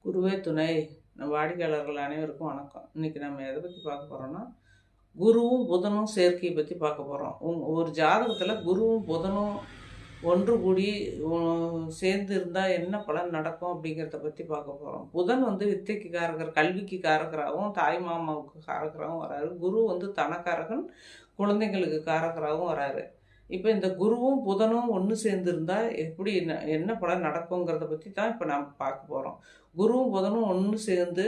குருவே துணை. வாடிக்கையாளர்கள் அனைவருக்கும் வணக்கம். இன்னைக்கு நம்ம எதை பற்றி பார்க்க போகிறோம்னா, குருவும் புதனும் சேர்க்கையை பற்றி பார்க்க போகிறோம். ஒரு ஜாதகத்தில் குருவும் புதனும் ஒன்று கூடி சேர்ந்து இருந்தால் என்ன பலன் நடக்கும் அப்படிங்கிறத பற்றி பார்க்க போகிறோம். புதன் வந்து வித்தைக்கு காரகர், கல்விக்கு காரகராகவும், தாய் மாமாவுக்கு காரகராகவும் வராரு. குரு வந்து தனக்காரகன், குழந்தைங்களுக்கு காரகராகவும் வராரு. இப்போ இந்த குருவும் புதனும் ஒன்று சேர்ந்துருந்தா எப்படி என்ன பலன் நடக்குங்கிறத பற்றி தான் இப்போ நாம் பார்க்க போகிறோம். குருவும் புதனும் ஒன்று சேர்ந்து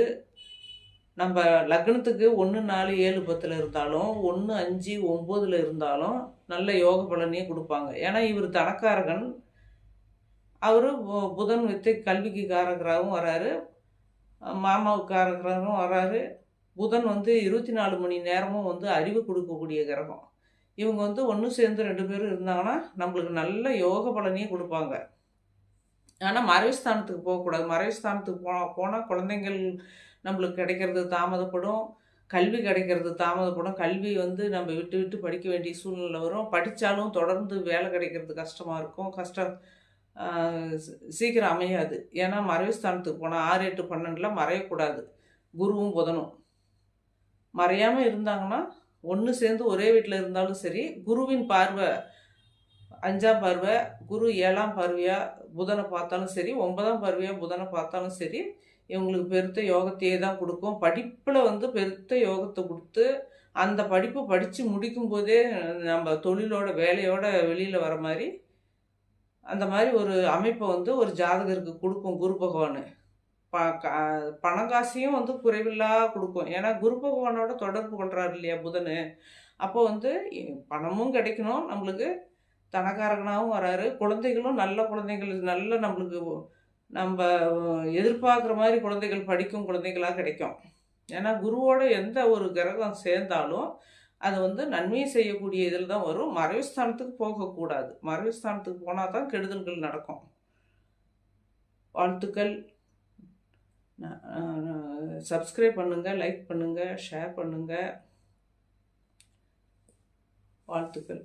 நம்ம லக்னத்துக்கு 1, 4, 7, 10 இருந்தாலும் 1, 5, 9 இருந்தாலும் நல்ல யோக பலனையே கொடுப்பாங்க. ஏன்னா இவர் தனக்காரகன், அவர் புதன் வித்தை கல்விக்கு காரகராகவும் வராரு, மாமாவுக்கு காரகராகவும் வராரு. புதன் வந்து 24 மணி நேரமும் வந்து அறிவு கொடுக்கக்கூடிய கிரகம். இவங்க வந்து ஒன்று சேர்ந்து 2 பேரும் இருந்தாங்கன்னா நம்மளுக்கு நல்ல யோக பலனையே கொடுப்பாங்க. ஆனால் மறைவுஸ்தானத்துக்கு போகக்கூடாது. மறைவுஸ்தானத்துக்கு போனால் குழந்தைங்கள் நம்மளுக்கு கிடைக்கிறது தாமதப்படும், கல்வி கிடைக்கிறது தாமதப்படும். கல்வி வந்து நம்ம விட்டு விட்டு படிக்க வேண்டிய சூழ்நிலை வரும். படித்தாலும் தொடர்ந்து வேலை கிடைக்கிறது கஷ்டமாக இருக்கும். சீக்கிரம் அமையாது. ஏன்னா மறைவுஸ்தானத்துக்கு போனால் 6, 8, 12 மறையக்கூடாது. குருவும் புதனும் மறையாமல் இருந்தாங்கன்னா ஒன்று சேர்ந்து ஒரே வீட்டில் இருந்தாலும் சரி, குருவின் பார்வை 5ஆம் பார்வை, குரு 7ஆம் பார்வையாக புதனை பார்த்தாலும் சரி, 9ஆம் பார்வையாக புதனை பார்த்தாலும் சரி, இவங்களுக்கு பெருத்த யோகத்தையே தான் கொடுக்கும். படிப்பில் வந்து பெருத்த யோகத்தை கொடுத்து, அந்த படிப்பு படித்து முடிக்கும்போதே நம்ம தொழிலோட வேலையோட வெளியில் வர மாதிரி, அந்த மாதிரி ஒரு அமைப்பை வந்து ஒரு ஜாதகருக்கு கொடுக்கும் குரு பகவான். பணங்காசையும் வந்து குறைவில்லா கொடுக்கும். ஏன்னா குரு பகவானோட தொடர்பு கொள்கிறாரு இல்லையா புதனு. அப்போ வந்து பணமும் கிடைக்கணும் நம்மளுக்கு, தனக்காரகனாகவும் வராரு. குழந்தைகளும் நல்ல குழந்தைகள், நல்ல நம்மளுக்கு நம்ம எதிர்பார்க்குற மாதிரி குழந்தைகள், படிக்கும் குழந்தைகளாக கிடைக்கும். ஏன்னா குருவோட எந்த ஒரு கிரகம் சேர்ந்தாலும் அது வந்து நன்மையை செய்யக்கூடிய இதில் தான் வரும். மறைவுஸ்தானத்துக்கு போகக்கூடாது. மறைவுஸ்தானத்துக்கு போனால் தான் கெடுதல்கள் நடக்கும். வாழ்த்துக்கள். சப்ஸ்கிரைப் பண்ணுங்கள், லைக் பண்ணுங்கள், ஷேர் பண்ணுங்கள். வாழ்த்துக்கள்.